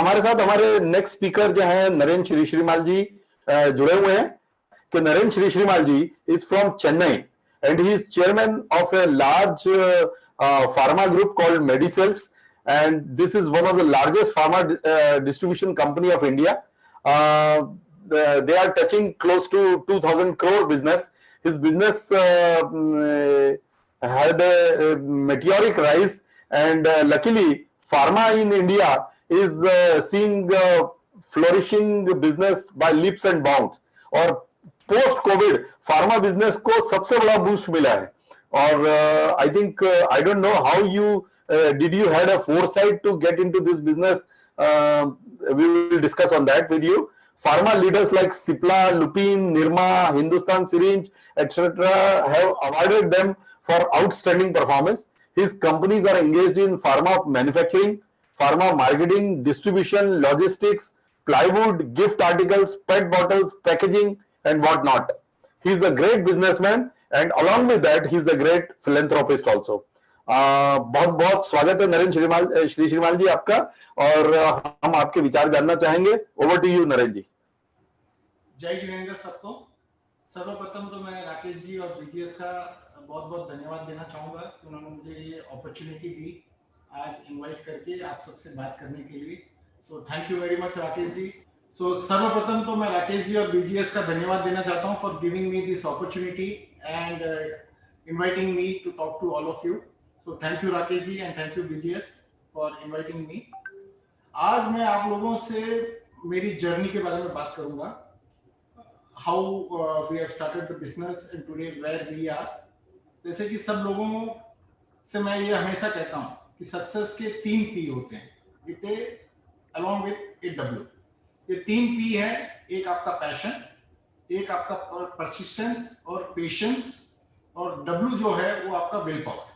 हमारे साथ हमारे नेक्स्ट स्पीकर जो है नरेंद्र श्री श्रीमाल जी जुड़े हुए हैं कि Narendra Shri Shrimal ji is from Chennai and he is chairman of a large pharma group called Medicells, and this is one of the largest pharma distribution company of India. They are touching close to 2000 crore business. His business had a meteoric rise, and luckily pharma in India is seeing flourishing business by leaps and bounds. और post Covid pharma business को सबसे बड़ा boost मिला है. और I think I don't know how you did you had a foresight to get into this business. We will discuss on that with you. Pharma leaders like Cipla, Lupin, Nirma, Hindustan Syringe, etc. have awarded them for outstanding performance. His companies are engaged in pharma manufacturing, pharma marketing, distribution, logistics, plywood, gift articles, PET bottles, packaging, and whatnot. He's a great businessman, and along with that, he's a great philanthropist also. बहुत बहुत स्वागत है नरेंद्र श्री श्रीमाल जी आपका, और हम आपके विचार जानना चाहेंगे. ओवर टू यू नरेंद्र जी. जय जिनेंद्र सबको. सर्वप्रथम तो मैं राकेश जी और बीजीएस का बहुत बहुत धन्यवाद देना चाहूंगा कि उन्होंने मुझे ये अपॉर्चुनिटी दी आज इनवाइट करके आप सबसे बात करने के लिए. So thank you very much Rakesh ji. So सर्वप्रथम तो मैं राकेश जी और बीजीएस का धन्यवाद देना चाहता हूं for giving me this opportunity and inviting me to talk to all of you. So thank you Rakesh ji and thank you BGS for inviting me. आज मैं आप लोगों से मेरी जर्नी के बारे में बात करूंगा. How we have started the business and today where we are. जैसे कि सब लोगों से मैं ये हमेशा कहता हूं कि सक्सेस के 3 पी होते हैं, with A along with A W. ये 3 पी है. एक आपका पैशन, एक आपका परसिस्टेंस और पेशेंस, और डब्ल्यू जो है वो आपका विल पावर.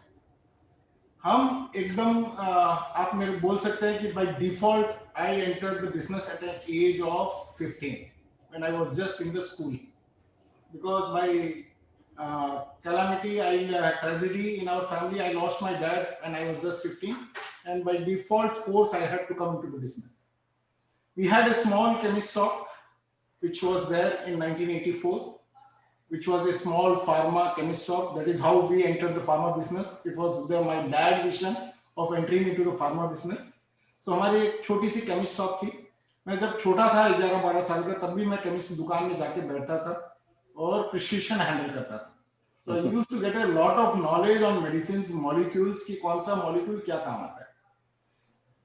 हम एकदम आप मेरे बोल सकते हैं कि by default I entered the business at an age of 15 when I was just in the school, because by calamity, tragedy in our family, I lost my dad and I was just 15, and by default force I had to come into the business. We had a small chemist shop which was there in 1984, which was a small pharma chemist shop. That is how we entered the pharma business. It was my dad vision of entering into the pharma business. So हमारी एक छोटी सी chemist shop थी. मैं जब छोटा था 11-12 साल का, तब भी मैं केमिस्ट दुकान में जाके बैठता था और प्रिस्क्रिप्शन हैंडल करता था. So I used to get a lot of knowledge on medicines, molecules की कौन सा मॉलिक्यूल क्या काम आता है.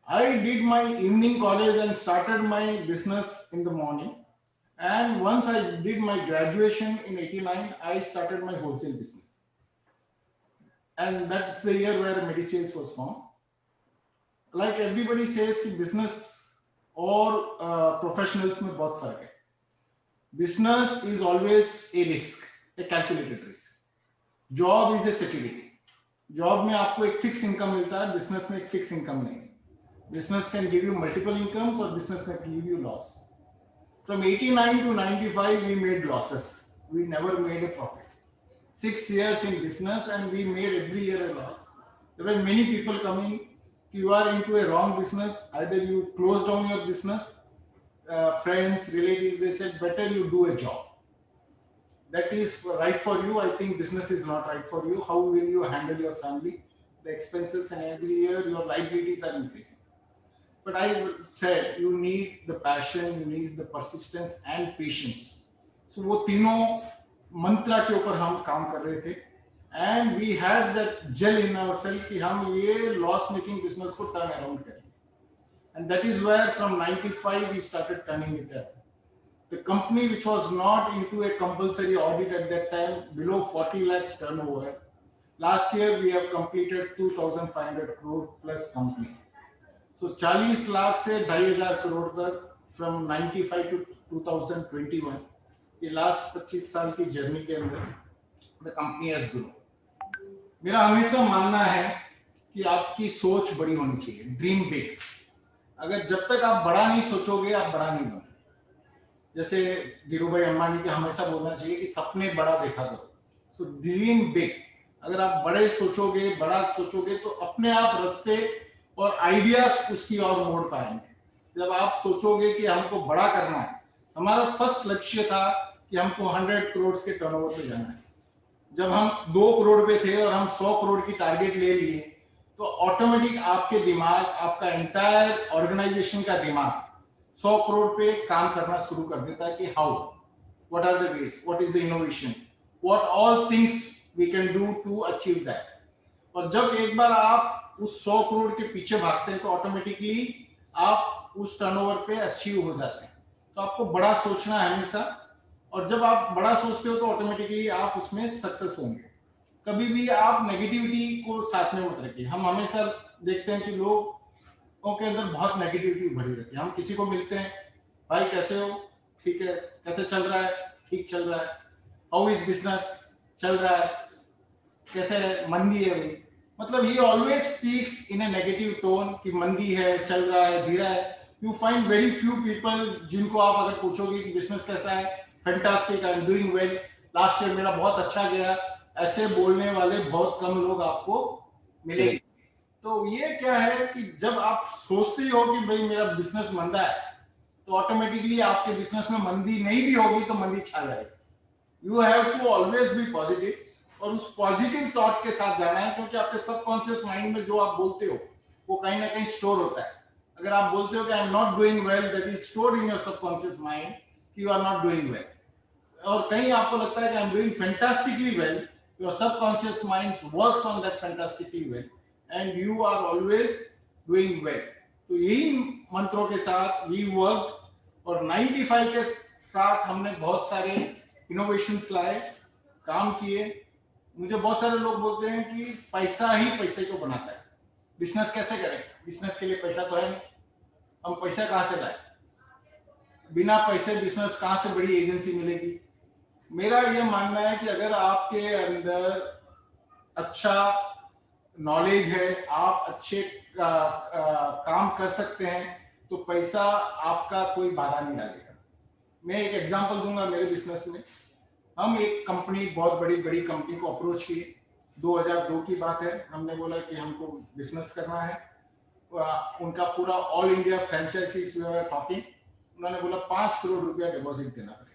I did my evening college and started my business in the morning, and once I did my graduation in 89 I started my wholesale business, and that's the year where medicines was formed. Like everybody says कि business और professionals में बहुत फर्क है. Business is always a risk, A calculated risk. Job is a security. Job में आपको एक fix income मिलता है, बिजनेस में एक फिक्स इनकम नहीं. Business can give you multiple incomes और business can give you loss. From 89 to 95 we made losses. We never made a profit. 6 years in business and we made every year a loss. There were many people coming, you are into a wrong business, either you close down your business, friends, relatives, they said better you do a job that is right for you. I think business is not right for you. How will you handle your family, the expenses, and every year your liabilities are increasing. But I said you need the passion, you need the persistence and patience. So वो तीनों मंत्रा के ऊपर हम काम कर रहे थे. And we had that gel in ourselves कि हम ये loss making business को turn around करेंगे. And that is where from 95 we started turning it up. The company which was not into a compulsory audit at that time, below 40 lakhs turnover, last year we have completed 2,500 crore plus company. So 40 lakh से 2,500 crore तक from 95 to 2021, ये last 25 साल की journey के अंदर the company has grown. मेरा हमेशा मानना है कि आपकी सोच बड़ी होनी चाहिए. Dream big. अगर जब तक आप बड़ा नहीं सोचोगे आप बड़ा नहीं बनोगे. जैसे धीरूभाई अंबानी के हमेशा बोलना चाहिए कि सपने बड़ा देखा करो. सो ड्रीम बिग. अगर आप बड़े सोचोगे, बड़ा सोचोगे, तो अपने आप रास्ते और आइडियाज उसकी और मोड़ पाएंगे. जब आप सोचोगे कि हमको बड़ा करना है, हमारा फर्स्ट लक्ष्य था कि हमको 100 करोड़ के टर्नओवर पे जाना है। जब हम 2 करोड़ पे थे और हम 100 करोड़ की टारगेट ले लिए, तो ऑटोमेटिक आपके दिमाग, आपका एंटायर ऑर्गेनाइजेशन का दिमाग 100 करोड़ पे काम करना शुरू कर देता है कि how, what are the ways, what is the innovation, what all things we can do to achieve that. और जब एक बार आप उस 100 करोड़ के पीछे भागते हैं तो ऑटोमेटिकली आप उस टर्नओवर पे अचीव हो जाते हैं। तो आपको बड़ा सोचना है हमेशा, और जब आप बड़ा सोचते हो तो ऑटोमेटिकली आप उसमें सक्सेस होंगे। कभी भी आप नेगेटिविटी को साथ में मत रखिए। हम हमेशा देखते हैं कि लोगों के अंदर बहुत नेगेटिविटी भरी रहती है। हम किसी को मिलते हैं, भाई कैसे हो, ठीक है, कैसे चल रहा है, ठीक चल रहा है, हाउ इज बिजनेस, चल रहा है, कैसे है, मंदी है भाई, मतलब ही always speaks in A negative tone कि मंदी है, चल रहा है, धीरा है। You find very few people जिनको आप अगर पूछोगे कि बिजनेस कैसा है, fantastic, I am doing well, last year मेरा बहुत अच्छा गया, ऐसे बोलने वाले बहुत कम लोग आपको मिलेंगे। तो ये क्या है कि जब आप सोचते हो कि भाई मेरा बिजनेस मंदा है, तो ऑटोमेटिकली आपके बिजनेस में मंदी नहीं भी होगी तो मंदी छा जाएगी। You have to always be positive, और उस पॉजिटिव थॉट के साथ जाना है, क्योंकि आपके सबकॉन्शियस माइंड में जो आप बोलते हो वो कहीं ना कहीं स्टोर होता है। अगर आप बोलते हो कि I am not doing well, that is stored in your subconscious mind कि you are not doing well. और कहीं आपको लगता है कि I am doing fantastically well, your subconscious mind works on that fantastically well and you are always doing well. तो यही मंत्रों के साथ वी वर्क, और 95 के साथ हमने बहुत सारे इनोवेशंस लाए, काम किए। मुझे बहुत सारे लोग बोलते हैं कि पैसा ही पैसे को बनाता है, बिजनेस कैसे करें, बिजनेस के लिए पैसा तो है नहीं, हम पैसा कहां से लाए, बिना पैसे बिजनेस कहां से बड़ी एजेंसी मिलेगी। मेरा यह मानना है कि अगर आपके अंदर अच्छा नॉलेज है, आप अच्छे काम कर सकते हैं, तो पैसा आपका कोई बाधा नहीं डालेगा। मैं एक एग्जांपल दूंगा मेरे बिजनेस में। हम एक कंपनी, बहुत बड़ी बड़ी कंपनी को अप्रोच किए, 2002 की बात है। हमने बोला कि हमको बिजनेस करना है, उनका पूरा ऑल इंडिया फ्रेंचाइजीज टॉकिंग। उन्होंने बोला 5 करोड़ रुपया डिपॉजिट देना पड़ेगा।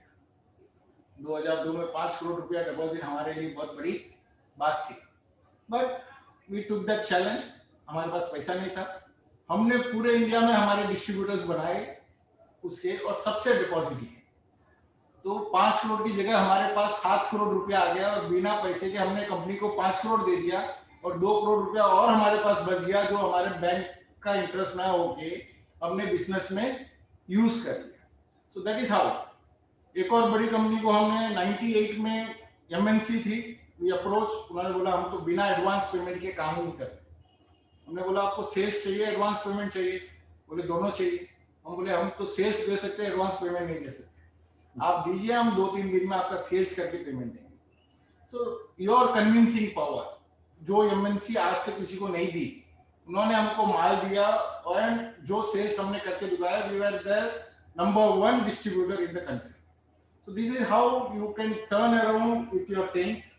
2002 में 5 करोड़ रुपया डिपॉजिट हमारे लिए बहुत बड़ी बात थी, but we took that challenge. हमारे पास पैसा नहीं था, हमने पूरे इंडिया में हमारे डिस्ट्रीब्यूटर्स बनाए उसके, और सबसे डिपॉजिट लिए। तो 5 करोड़ की जगह हमारे पास 7 करोड़ रुपया आ गया, और बिना पैसे के हमने कंपनी को 5 करोड़ दे दिया, और 2 करोड़ रुपया और हमारे पास बच गया, जो हमारे बैंक का इंटरेस्ट ना होके हमने बिजनेस में यूज कर लिया। So that is how. एक और बड़ी कंपनी को हमने 98 में, एमएनसी थी, वी अप्रोच। उन्होंने बोला हम तो बिना एडवांस पेमेंट के काम ही नहीं करते। हमने बोला आपको सेल्स चाहिए, एडवांस पेमेंट चाहिए? बोले दोनों चाहिए। हम बोले हम तो सेल्स दे सकते हैं, एडवांस पेमेंट नहीं दे सकते, आप दीजिए, हम 2-3 दिन में आपका सेल्स करके पेमेंट देंगे। सो योर कन्विंसिंग पावर, जो एमएनसी आज तक किसी को नहीं दी, उन्होंने हमको माल दिया, और जो सेल्स हमने करके दिखाया, we were the number 1 distributor in the country. So this is how you can turn around with your things.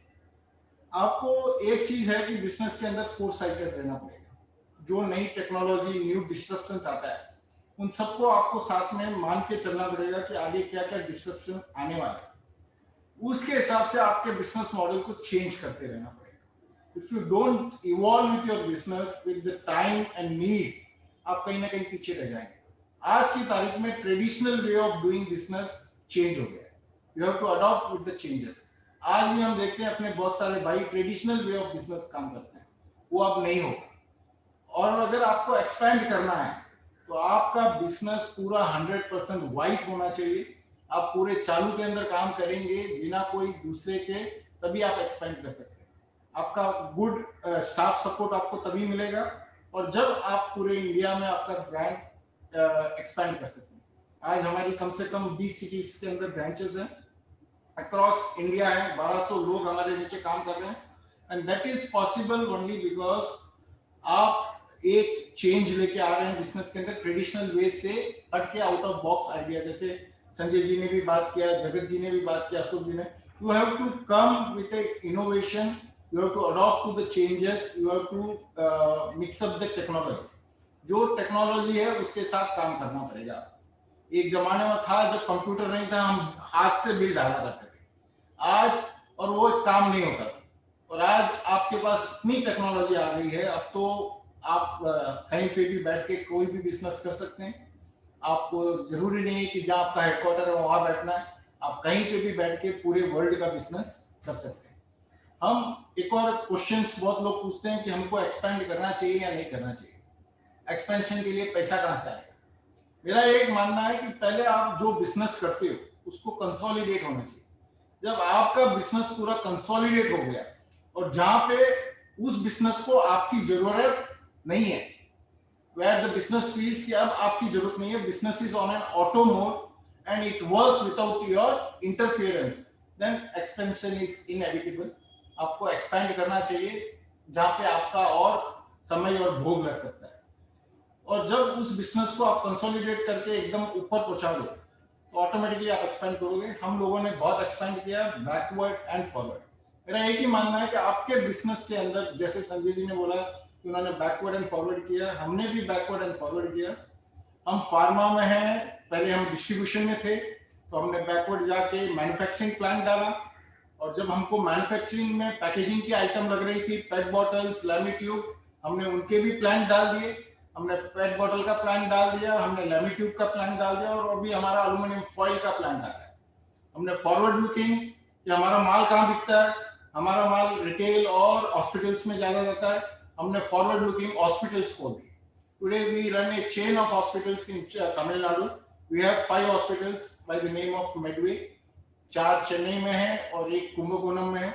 आपको एक चीज है कि बिजनेस के अंदर फोरसाइटेड रहना पड़ेगा। जो नई टेक्नोलॉजी, न्यू डिस्ट्रप्शन आता है, उन सबको आपको साथ में मान के चलना पड़ेगा कि आगे क्या क्या डिस्ट्रप्शन आने वाला है। उसके हिसाब से आपके बिजनेस मॉडल को चेंज करते रहना पड़ेगा। If you don't evolve with your business with the time and need, आप कहीं ना कहीं पीछे रह जाएंगे। आज की तारीख में traditional way of doing business change हो गया है, you have to adopt with the changes. आज भी हम देखते हैं अपने बहुत सारे भाई ट्रेडिशनल वे ऑफ बिजनेस काम करते हैं, वो अब नहीं होगा। और अगर आपको एक्सपेंड करना है तो आपका बिजनेस पूरा 100% वाइट होना चाहिए। आप पूरे चालू के अंदर काम करेंगे बिना कोई दूसरे के, तभी आप एक्सपेंड कर सकते हैं। आपका गुड स्टाफ सपोर्ट आपको तभी मिलेगा, और जब आप पूरे इंडिया में आपका ब्रांड एक्सपेंड कर सकते हैं। आज हमारी कम से कम 20 सिटीज के अंदर ब्रांचेस हैं, अक्रॉस इंडिया है, 1200 लोग हमारे नीचे काम कर रहे हैं, and that is possible only because आप एक चेंज लेके आ रहे हैं बिजनेस के अंदर, ट्रेडिशनल वे से हट के, आउट ऑफ बॉक्स आइडिया। जैसे संजय जी ने भी बात किया, जगत जी ने भी बात किया, अशोक जी ने, you have to come with a innovation, you have to adopt to the changes, you have to mix up the technology. जो टेक्नोलॉजी है उसके साथ काम करना पड़ेगा। एक जमाने में था जब कंप्यूटर नहीं था, हम हाथ से बिल डाला करते थे। आज और वो काम नहीं होता था। और आज आपके पास इतनी टेक्नोलॉजी आ गई है, अब तो आप कहीं पे भी बैठ के कोई भी बिजनेस कर सकते हैं। आपको जरूरी नहीं है कि जहाँ आपका हेडक्वार्टर है वहां बैठना है, आप कहीं पे भी बैठ के पूरे वर्ल्ड का बिजनेस कर सकते हैं। हम एक और क्वेश्चंस बहुत लोग पूछते हैं कि हमको एक्सपेंड करना चाहिए या नहीं करना चाहिए, एक्सपेंशन के लिए पैसा कहाँ से आएगा। मेरा एक मानना है कि पहले आप जो बिजनेस करते हो उसको कंसोलिडेट होना चाहिए। जब आपका बिजनेस पूरा कंसोलिडेट हो गया और जहां पे उस बिजनेस को आपकी जरूरत नहीं है, where the business feels कि अब आपकी जरूरत नहीं है, business is on an auto mode and it works without your interference, then expansion is inevitable। आपको expand करना चाहिए जहां पे आपका और समय और भोग लग सकता है। और जब उस बिजनेस को आप कंसोलिडेट करके एकदम ऊपर पहुंचाओगे तो ऑटोमेटिकली आप एक्सपेंड करोगे। हम लोगों ने बहुत एक्सपेंड किया बैकवर्ड एंड फॉरवर्ड। मेरा एक ही मानना है कि आपके बिजनेस के अंदर, जैसे संजय जी ने बोला कि उन्होंने बैकवर्ड एंड फॉरवर्ड किया, हमने भी बैकवर्ड एंड फॉरवर्ड किया। हम फार्मा में हैं, पहले हम डिस्ट्रीब्यूशन में थे तो हमने बैकवर्ड जाके मैन्युफैक्चरिंग प्लांट डाला। और जब हमको मैन्युफैक्चरिंग में पैकेजिंग की आइटम लग रही थी, पेट बॉटल्स, लैमी ट्यूब, हमने उनके भी प्लांट डाल दिए। हमने पेट बॉटल का प्लांट डाल दिया, हमने लैमी ट्यूब का प्लांट डाल दिया, और अभी हमारा एल्यूमिनियम फॉइल का प्लांट आ रहा है। हमने फॉरवर्ड लुकिंग कि हमारा माल कहाँ बिकता है, हमारा माल रिटेल और हॉस्पिटल्स में ज्यादा जाता है, हमने फॉरवर्ड लुकिंग हॉस्पिटल्स खोल दी। Today we run a chain of hospitals in Tamil Nadu. We have 5 hospitals by the name of Medway. 4 Chennai में है और 1 कुंभकोणम में है।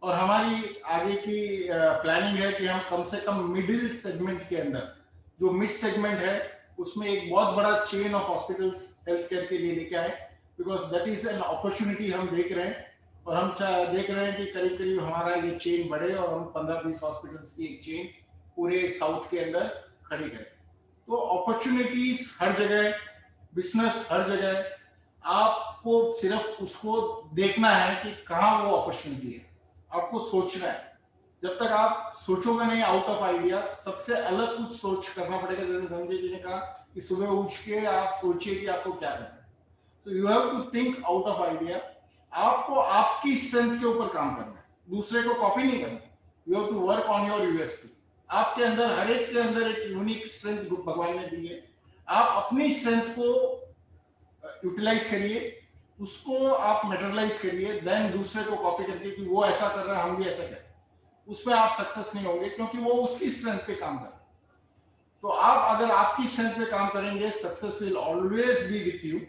और हमारी आगे की प्लानिंग है कि हम कम से कम मिडिल सेगमेंट के अंदर, जो मिड सेगमेंट है, उसमें एक बहुत बड़ा chain of hospitals health care के लिए लेके आए, because that is an opportunity हम देख रहे हैं। और हम देख रहे हैं कि करीब करीब हमारा ये चेन बढ़े और हम 15-20 हॉस्पिटल्स की एक चेन पूरे साउथ के अंदर खड़ी करें। तो अपॉर्चुनिटीज हर जगह, बिजनेस हर जगह, आपको सिर्फ उसको देखना है कि कहाँ वो अपॉर्चुनिटी है, आपको सोचना है। जब तक आप सोचोगे नहीं आउट ऑफ आइडिया, सबसे अलग कुछ सोच करना पड़ेगा। जैसे संजय जी ने कहा कि सुबह उठ के आप सोचिए कि आपको क्या करना है, तो you have to think out of idea. आपको आपकी स्ट्रेंथ के ऊपर काम करना है, दूसरे को कॉपी नहीं करना। You have to work on your USP. आपके अंदर, हर एक के अंदर एक यूनिक स्ट्रेंथ भगवान ने दी है। आप अपनी स्ट्रेंथ को यूटिलाइज करिए, उसको आप मेटरलाइज करिए, देन दूसरे को कॉपी करके कि वो ऐसा कर रहा है हम भी ऐसा करें, उसमें आप सक्सेस नहीं होंगे, क्योंकि वो उसकी स्ट्रेंथ पे काम कर रहा है। तो आप अगर आपकी स्ट्रेंथ पे काम करेंगे, success will always be with you.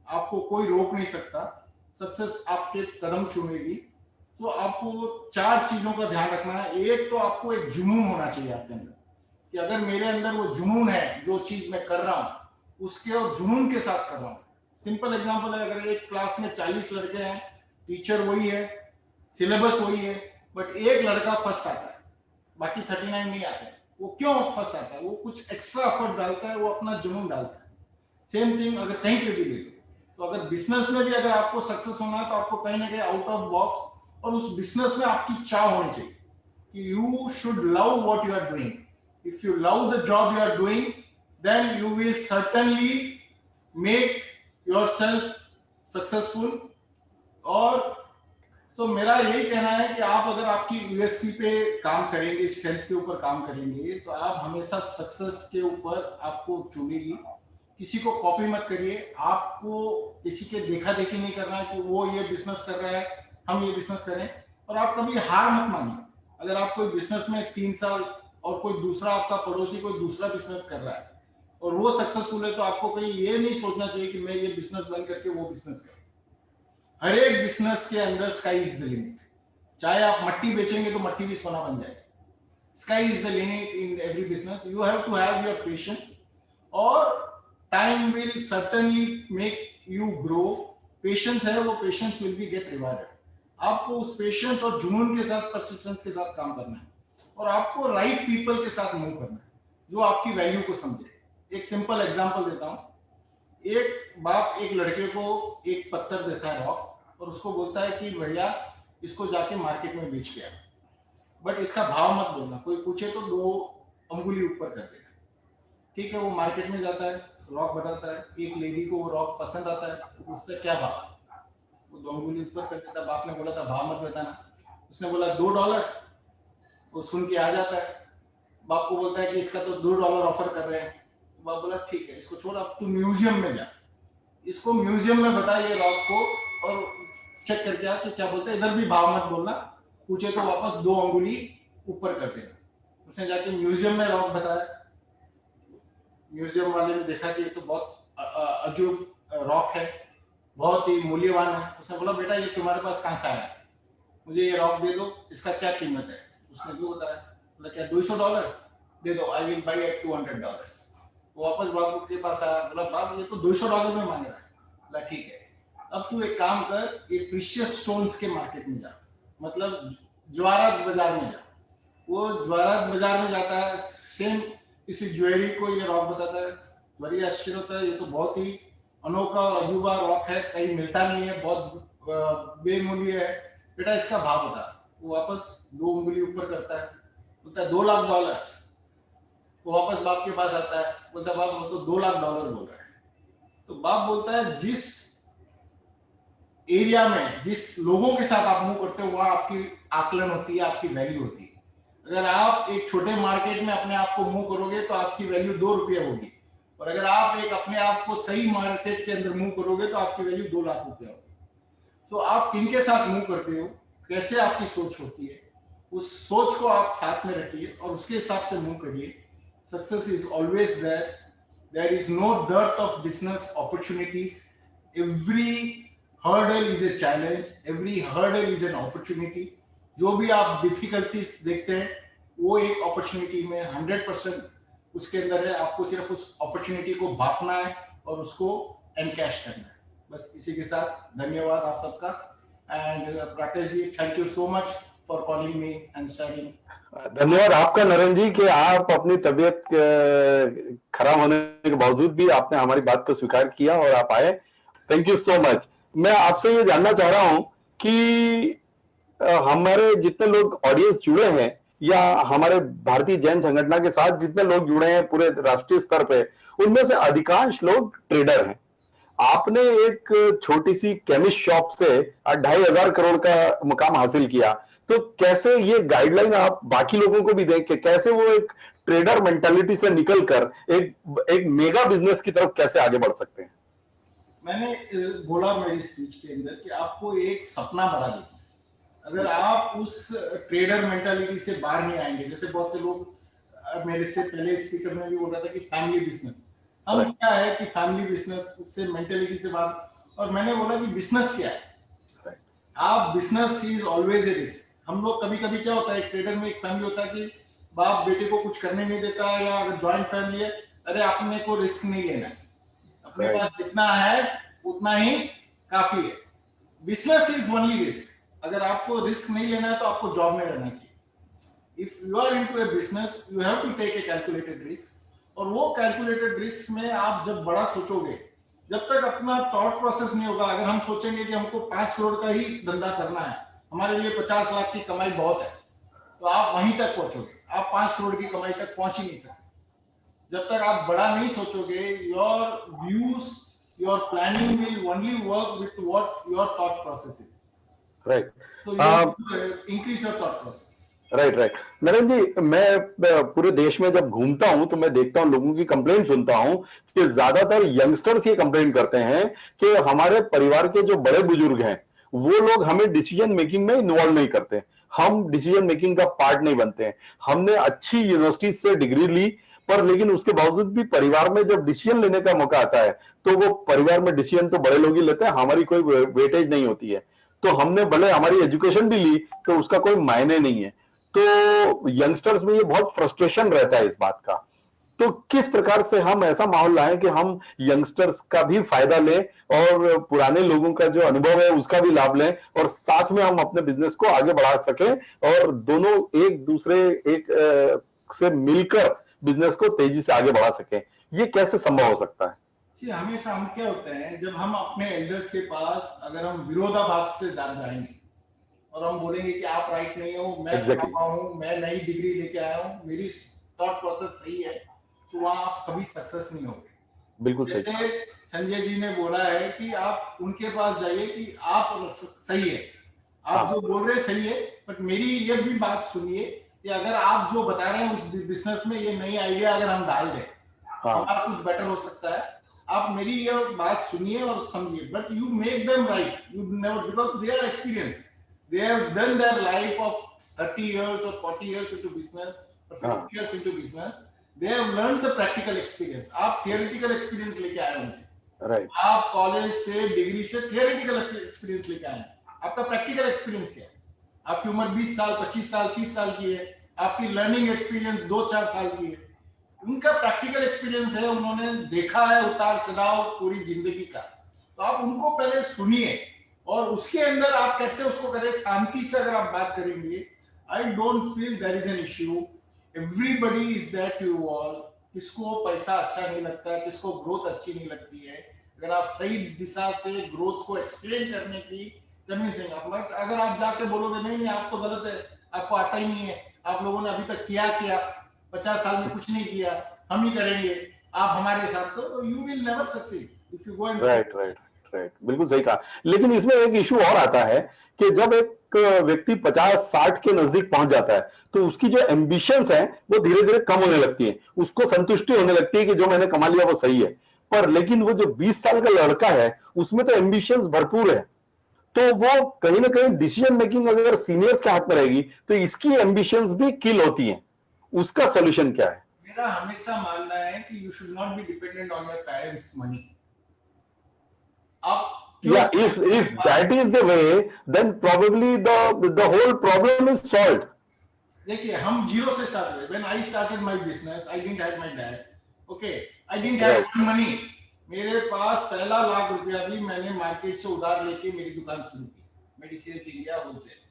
आपको कोई रोक नहीं सकता, सक्सेस आपके कदम चूमेगी। तो आपको 4 चीजों का ध्यान रखना है। एक तो आपको एक जुनून होना चाहिए आपके अंदर, कि अगर मेरे अंदर वो जुनून है, जो चीज मैं कर रहा हूं उसके और जुनून के साथ कर रहा हूं। सिंपल एग्जांपल है, अगर एक क्लास में 40 लड़के हैं, टीचर वही है, सिलेबस वही है, बट एक लड़का फर्स्ट आता है, बाकी 39 नहीं आते हैं। वो क्यों फर्स्ट आता है? वो कुछ एक्स्ट्रा एफर्ट डालता है, वो अपना जुनून डालता है। सेम थिंग अगर कहीं पे भी ले लो, तो अगर बिजनेस में भी अगर आपको सक्सेस होना है तो आपको कहीं ना कहीं आउट ऑफ बॉक्स, और उस बिजनेस में आपकी चाह होनी चाहिए कि you should love what you are doing. If you love the job you are doing, then you will certainly make yourself successful. और तो मेरा यही कहना है कि आप अगर आपकी यूएसपी पे काम करेंगे, स्ट्रेंथ के ऊपर काम करेंगे, तो आप हमेशा सक्सेस के ऊपर आपको चुनेगी। किसी को कॉपी मत करिए, आपको किसी के देखा देखी नहीं करना है कि वो ये बिजनेस कर रहा है हम ये बिजनेस करें। और आप कभी हार मत मानिए। अगर आप कोई बिजनेस में 3 साल और कोई दूसरा आपका पड़ोसी कोई दूसरा बिजनेस कर रहा है और वो सक्सेसफुल है, तो आपको कहीं ये नहीं सोचना चाहिए कि मैं ये बिजनेस बंद करके वो बिजनेस करूं। हर एक बिजनेस के अंदर स्काई इज द लिमिट। चाहे आप मट्टी बेचेंगे तो मट्टी भी सोना बन जाएगी। Sky is the limit in every business. You have to have your patience, और time will certainly make you grow. Patience है, वो patience will be get rewarded. आपको उस पेशेंस और जुनून के साथ, परसिस्टेंस के साथ काम करना है, और आपको राइट पीपल के साथ मूव करना है जो आपकी वैल्यू को समझे। एक सिंपल एग्जांपल देता हूं। एक बाप एक लड़के को एक पत्थर देता है, रॉक, और उसको बोलता है कि भैया इसको जाके मार्केट में बेच के आ, बट इसका भाव मत बोलना, कोई पूछे तो 2 अंगुली ऊपर कर देना। ठीक है, वो मार्केट में जाता है, रॉक बताता है, एक लेडी को वो रॉक पसंद आता है, वो पूछता है क्या भाव, वो 2 अंगुली ऊपर कर देता। बाप ने बोला था भाव मत बताना, उसने बोला $2, वो सुन के आ जाता है। बाप को बोलता है कि इसका तो $2 ऑफर कर रहे हैं। बाप बोला ठीक है, इसको छोड़, अब तू म्यूजियम में जा, इसको म्यूजियम में बता ये रॉक को, और चेक करके आ कि क्या बोलते हैं, इधर भी भाव मत बोलना, पूछे तो वापस 2 अंगुली ऊपर कर देना। उसने जाके म्यूजियम में रॉक बताया। म्यूजियम वाले ने देखा कि ये तो बहुत अजूब रॉक है, बहुत ही मूल्यवान है। उसने बोला बेटा ये तुम्हारे पास कहाँ से आया, मुझे ये रॉक दे दो, इसका क्या कीमत है। उसने जो बताया, बोला क्या $200 दे दो, आई विल बाई एट $200। वो वापस बाबू के पास आया, बोला बाप ये तो $200 में मांग रहा है। बोला ठीक है, अब तू एक काम कर, ये प्रीशियस स्टोन्स के मार्केट में जा, मतलब ज्वारात बाजार में जा। वो ज्वारात बाजार में जाता है, सेम किसी ज्वेलरी को ये रॉक बताता है। बड़ी आश्चर्य होता है, ये तो बहुत ही अनोखा और अजूबा रॉक है, कहीं मिलता नहीं है, बहुत बेमूल्य है, बेटा इसका भाव बता। वो वापस 2 अंगुली ऊपर करता है, बोलता है $2 लाख। वो वापस बाप के पास आता है, बोलता है बाप वो तो $2 लाख बोल रहा है। तो बाप बोलता है जिस एरिया में, जिस लोगों के साथ आप मूव करते हो, वहां आपकी आकलन होती है, आपकी वैल्यू होती है। अगर आप एक छोटे मार्केट में अपने आप को मूव करोगे तो आपकी वैल्यू ₹2 होगी, और अगर आप एक अपने आप को सही मार्केट के अंदर मूव करोगे तो आपकी वैल्यू ₹2 लाख होगी। तो आप किनके साथ मूव करते हो, कैसे आपकी सोच होती है, उस सोच को आप साथ में रखिए और उसके हिसाब से मूव करिए। Success is always there, there is no dearth of business opportunities, every hurdle is a challenge, every hurdle is an opportunity. जो भी आप डिफिकल्टीज देखते हैं वो एक अपॉर्चुनिटी में 100% उसके अंदर है। आपको सिर्फ उस अपॉर्चुनिटी को भापना है और उसको एनकैश करना है। बस इसी के साथ धन्यवाद आप सबका। And Rakesh ji, thank you so much for calling me and sharing. धन्यवाद आपका नरेंद्र जी कि आप अपनी तबीयत खराब होने के बावजूद भी आपने हमारी बात को स्वीकार किया और आप आए। Thank you so much. मैं आपसे ये जानना चाह रहा हूं कि हमारे जितने लोग ऑडियंस जुड़े हैं या हमारे भारतीय जैन संगठन के साथ जितने लोग जुड़े हैं पूरे राष्ट्रीय स्तर पे, उनमें से अधिकांश लोग ट्रेडर हैं। आपने एक छोटी सी केमिस्ट शॉप से 2,500 करोड़ का मुकाम हासिल किया, तो कैसे ये गाइडलाइन आप बाकी लोगों को भी दें कि कैसे वो एक ट्रेडर मेंटालिटी से निकलकर एक मेगा बिजनेस की तरफ कैसे आगे बढ़ सकते हैं? मैंने बोला मेरी स्पीच के अंदर कि आपको एक सपना बड़ा देखना। अगर आप उस ट्रेडर मेंटालिटी से बाहर नहीं आएंगे, जैसे बहुत से लोग, मेरे से पहले स्पीकर ने भी बोला था कि फैमिली बिजनेस, हम क्या है कि फैमिली बिजनेस, उससे मेंटालिटी से बाहर। और मैंने बोला कि बिजनेस क्या है, आप business is always a risk. हम लोग कभी कभी क्या होता है, एक ट्रेडर में एक फैमिली होता है कि बाप बेटे को कुछ करने नहीं देता, या अगर ज्वाइंट फैमिली है, अरे अपने को रिस्क नहीं लेना है, अपने पास जितना है उतना ही काफी है। Business is only risk. अगर आपको रिस्क नहीं लेना है तो आपको जॉब में रहना चाहिए। If you are into a business, you have to take a calculated risk. और वो कैलकुलेटेड रिस्क में आप जब बड़ा सोचोगे, जब तक अपना थॉट प्रोसेस नहीं होगा, अगर हम सोचेंगे कि हमको 5 करोड़ का ही धंधा करना है, हमारे लिए 50 लाख की कमाई बहुत है, तो आप वहीं तक पहुंचोगे। आप 5 करोड़ की कमाई तक पहुंच ही नहीं सकते जब तक आप बड़ा नहीं सोचोगे। Your views, your planning will only work with what your thought process is. Right. So you have to increase your thought process. Right right. Narendra ji, मैं पूरे देश में जब घूमता हूं तो मैं देखता हूं, लोगों की कंप्लेंट सुनता हूं कि ज्यादातर यंगस्टर्स ये कंप्लेंट करते हैं कि हमारे परिवार के जो बड़े बुजुर्ग हैं वो लोग हमें डिसीजन मेकिंग में इन्वॉल्व नहीं करते, हम डिसीजन मेकिंग का पार्ट नहीं बनते हैं। हमने अच्छी यूनिवर्सिटी से डिग्री ली, पर लेकिन उसके बावजूद भी परिवार में जब डिसीजन लेने का मौका आता है तो वो परिवार में डिसीजन तो बड़े लोग ही लेते हैं, हमारी कोई वेटेज नहीं होती है। तो हमने भले हमारी एजुकेशन भी ली तो उसका कोई मायने नहीं है। तो यंगस्टर्स में ये बहुत फ्रस्ट्रेशन रहता है इस बात का। तो किस प्रकार से हम ऐसा माहौल लाएं कि हम यंगस्टर्स का भी फायदा लें और पुराने लोगों का जो अनुभव है उसका भी लाभ लें, और साथ में हम अपने बिजनेस को आगे बढ़ा सकें और दोनों एक दूसरे से मिलकर बिजनेस को तेजी से आगे बढ़ा सकें? ये कैसे संभव हो सकता है? हमेशा हम क्या होता है, जब हम अपने एल्डर्स के पास अगर हम विरोधाभास से जाएंगे और हम बोलेंगे कि आप राइट नहीं हो, मैं हूं, मैं नई डिग्री लेके आया हूं, मेरी थॉट प्रोसेस सही है, तो वहां आप कभी सक्सेस नहीं होगे। बिल्कुल सही। जैसे संजय जी ने बोला है कि आप उनके पास जाइए कि आप सही है, आप हाँ। जो बोल रहे हैं सही है, बट मेरी ये भी बात सुनिए कि अगर आप जो बता रहे हैं उस बिजनेस में ये नई आइडिया अगर हम डाल दें, हाँ। हमारा कुछ बेटर हो सकता है। आप मेरी ये बात सुनिए और समझिए, but you make them right, you never, because they are experience, they have done their life of 30 years or 40 years into business or 50 हाँ। years into business. They have learned the practical experience. आप theoretical experience लेके आए होंगे, right. आप college से degree से theoretical experience लेके आए हैं, आपका practical experience क्या है? आपकी उम्र 20 साल 25 साल 30 साल की है, आपकी लर्निंग एक्सपीरियंस 2-4 साल की है, उनका प्रैक्टिकल एक्सपीरियंस है, उन्होंने देखा है उतार चढ़ाव पूरी जिंदगी का। तो आप उनको पहले सुनिए और उसके अंदर आप कैसे उसको करें, शांति से अगर आप बात करेंगे, I don't feel there is an issue. Everybody is there to evolve. किसको पैसा अच्छा नहीं लगता है, किसको ग्रोथ अच्छी नहीं लगती है, अगर आप सही दिशा से ग्रोथ को एक्सप्लेन करने की कन्विंसिंग, अगर आप जाके बोलोगे नहीं नहीं आप तो गलत है, आपको आता ही नहीं है, आप लोगों ने अभी तक किया 50 साल में कुछ नहीं किया, हम ही करेंगे, आप हमारे साथ, तो you will never succeed if you go and right right right, बिल्कुल सही कहा। लेकिन इसमें एक इशू और आता है कि जब एक व्यक्ति 50-60 के नजदीक पहुंच जाता है तो उसकी जो एम्बिशंस हैं वो धीरे धीरे कम होने लगती है, उसको संतुष्टि होने लगती है कि जो मैंने कमा लिया वो सही है। पर लेकिन वो जो 20 साल का लड़का है उसमें तो एम्बिशंस भरपूर है, तो वो कहीं ना कहीं डिसीजन मेकिंग अगर सीनियर्स के हाथ में रहेगी तो इसकी एम्बिशंस भी किल होती हैं। उसका सॉल्यूशन क्या है? मेरा हमेशा मानना है कि you should not be dependent on your parents money. आप Yeah, if that is the way, then probably the whole problem is solved. देखिए हम जीरो से स्टार्ट हुए। When I started my business I didn't have my dad, okay, I didn't have Right. Money. मेरे पास पहला लाख रुपया भी मैंने market से उधार लेके मेरी दुकान शुरू की, मेडिसिन्स इंडिया होलसेल।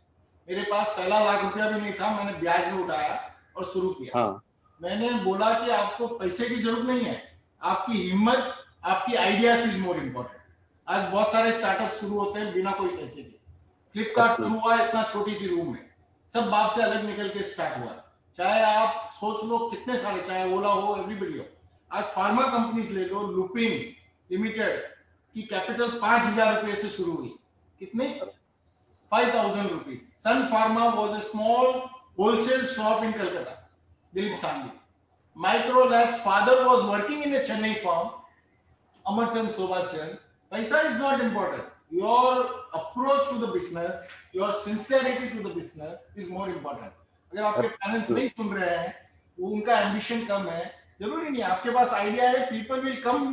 मेरे पास पहला लाख रुपया भी नहीं था, मैंने ब्याज में उठाया और शुरू किया। हाँ। मैंने बोला कि आपको पैसे की जरूरत नहीं है, आपकी हिम्मत, आपकी आइडियाज इज मोर इम्पोर्टेंट। आज बहुत सारे स्टार्टअप शुरू होते हैं बिना कोई पैसे के। फ्लिपकार्ट शुरू हुआ इतना छोटी सी रूम में, सब बाप से अलग निकल के स्टार्ट हुआ। चाहे आप सोच लो कितने सारे, चाहे ओला हो, एवरीबडी हो। आज फार्मा कंपनीज ले लो, लुपिन लिमिटेड की कैपिटल 5,000 रुपए से शुरू हुई, कितने, 5,000 rupees. Sun Pharma was a small wholesale shop in Calcutta, Dilip Sanghvi. Microlab's father was working in a Chennai firm, Amarchand Sobhachand. Paisa is not important. Your approach to the business, your sincerity to the business is more important. अगर आपके parents नहीं सुन रहे हैं, वो उनका ambition कम है, जरूरी नहीं, आपके पास आइडिया है, people will come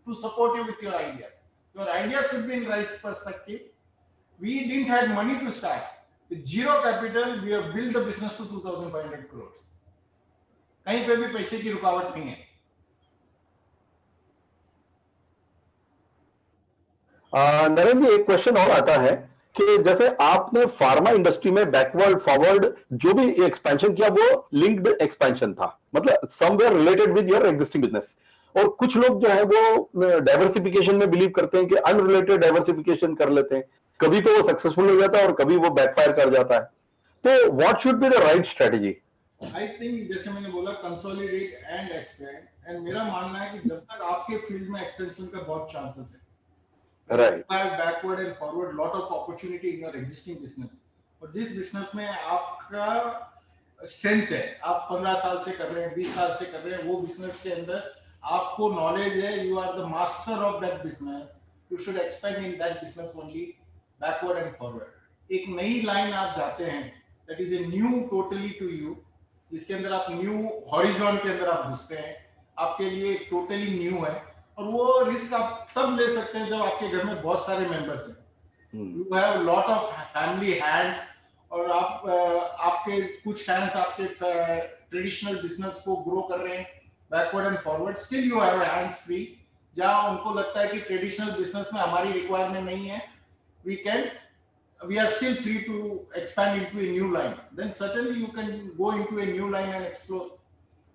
to support you with your ideas. Your ideas should be in right perspective. We didn't have money to start. With zero capital, we have built the business to 2,500 crores. कहीं पे भी पैसे की रुकावट नहीं है। नरेंद्र जी, एक question और आता है कि जैसे आपने फार्मा इंडस्ट्री में बैकवर्ड फॉरवर्ड जो भी एक्सपेंशन किया वो लिंक्ड एक्सपेंशन था, मतलब somewhere related with your existing business. और कुछ लोग जो है वो डाइवर्सिफिकेशन में बिलीव करते हैं कि अनरिलेटेड डाइवर्सिफिकेशन कर लेते हैं, कभी तो वो सक्सेसफुल हो जाता है और कभी वो बैकफायर कर जाता है। तो what should be the right strategy? I think जैसे मैंने बोला, कंसोलिडेट एंड एक्सपेंड। एंड मेरा मानना है कि जब तक आपके फील्ड में एक्सपेंशन का बहुत चांसेस है, right, backward and forward lot of opportunity in your existing business. और जिस बिजनेस में आपका स्ट्रेंथ है, आप 15 साल से कर रहे हैं, 20 साल से कर रहे हैं, वो बिजनेस के अंदर आपको नॉलेज है, you are the master of that business, you should expand in that business only, backward and forward. एक नई लाइन आप जाते हैं, that is a new totally to you, जिसके अंदर आप न्यू हॉरिजॉन के अंदर आप घुसते हैं, आपके लिए टोटली न्यू है। और वो रिस्क आप तब ले सकते हैं जब आपके घर में बहुत सारे मेंबर्स हैं, you have lot of family hands, और आपके कुछ हैंड्स आपके ट्रेडिशनल बिजनेस को ग्रो कर रहे हैं backward and forward. Still you have hands free, जहां उनको लगता है कि ट्रेडिशनल बिजनेस में हमारी रिक्वायरमेंट नहीं है, we are still free to expand into a new line, then certainly you can go into a new line and explore.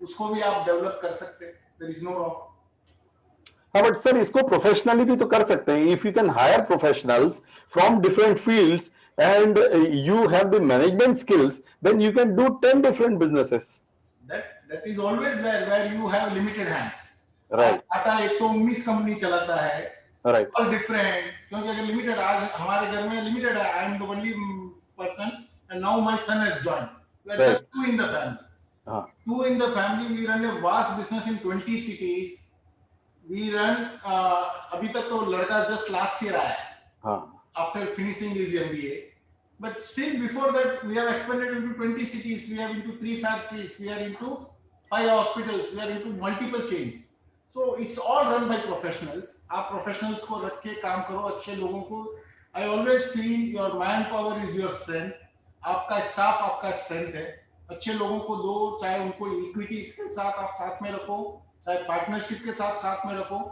उसको भी आप डेवलप कर सकते हैं, there is no wrong. हाँ, बट सर इसको प्रोफेशनली भी तो कर सकते हैं। If you can hire professionals from different fields and you have the management skills, then you can do 10 different businesses. that is always there where you have limited hands. Right. Tata 119 company चलाता है, Right. all different, क्योंकि अगर limited, आज हमारे घर में limited है, I am the only person and now my son has joined. We are Right. just two in the family. हाँ. Two in the family, we run a vast business in 20 cities. We run, अभी तक तो लड़का just last year आया है, हाँ. after finishing his MBA. But still before that, we have expanded into 20 cities, we are into 3 factories, we are into 5 hospitals, we are into multiple chains. So it's all run by professionals. आप professionals को रख के काम करो, अच्छे लोगों को. I always feel your manpower is your strength. आपका staff आपका strength है. अच्छे लोगों को दो, चाहे उनको equity के साथ आप साथ में रखो, चाहे partnership के साथ में रखो.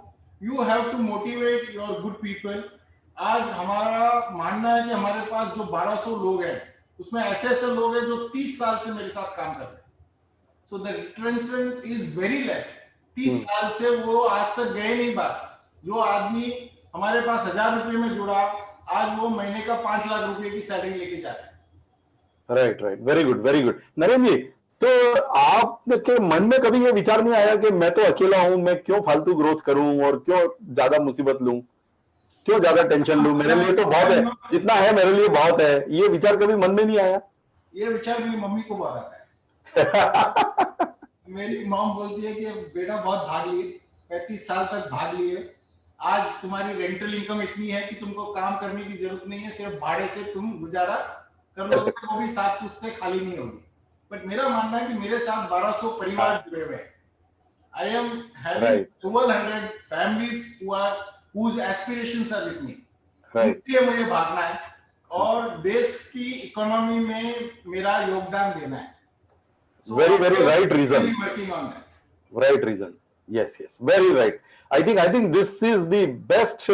You have to motivate your good people. आज हमारा मानना है कि हमारे पास जो 1200 लोग हैं, उसमें ऐसे लोग हैं जो 30 साल से मेरे साथ काम कर रहे हैं. So the retrenchment is very less. 30 साल से वो आज तक गए नहीं बाहर. जो आदमी हमारे पास 1000 रुपए में जुड़ा, आज वो महीने का 5 लाख रुपए की सैलरी लेके जा रहा है. Right right, very good very good. Narendra ji, तो आपके मन में कभी ये विचार नहीं आया कि मैं तो अकेला हूं, मैं क्यों फालतू ग्रोथ करूं और क्यों ज्यादा मुसीबत लूं, क्यों ज्यादा टेंशन लूं, मेरे लिए तो बहुत है, जितना है मेरे लिए बहुत है, ये विचार कभी मन में नहीं आया? ये विचार मेरी मम्मी को बहुत आता है. मेरी मॉम बोलती है कि बेटा बहुत भाग लिए, 35 साल तक भाग लिए, आज तुम्हारी रेंटल इनकम इतनी है कि तुमको काम करने की जरूरत नहीं है, सिर्फ भाड़े से तुम गुजारा कर लोगे, वो भी 7 पुश्तें खाली नहीं होगी. बट मेरा मानना है कि मेरे साथ 1200 परिवार जुड़े हुए हैं. I am having 1200 families whose aspirations are with me. इसलिए मुझे भागना है और देश की इकोनॉमी में मेरा योगदान देना है. Very right reason. Working on that. Right reason. Yes, very right. I think this is the best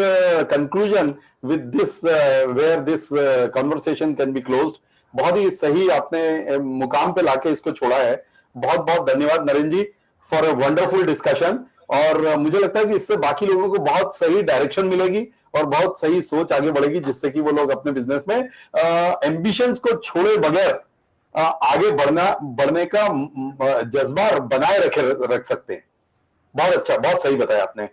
conclusion with this where this conversation can be closed. बहुत ही सही आपने मुकाम पे लाके इसको छोड़ा है. बहुत बहुत धन्यवाद नरेंद्र जी फॉर अ वंडरफुल डिस्कशन. और मुझे लगता है कि इससे बाकी लोगों को बहुत सही डायरेक्शन मिलेगी और बहुत सही सोच आगे बढ़ेगी, जिससे कि वो लोग अपने बिजनेस में एम्बिशंस को छोड़े बगैर आगे बढ़ने का जज्बा बनाए रख सकते हैं. बहुत अच्छा, बहुत सही बताया आपने.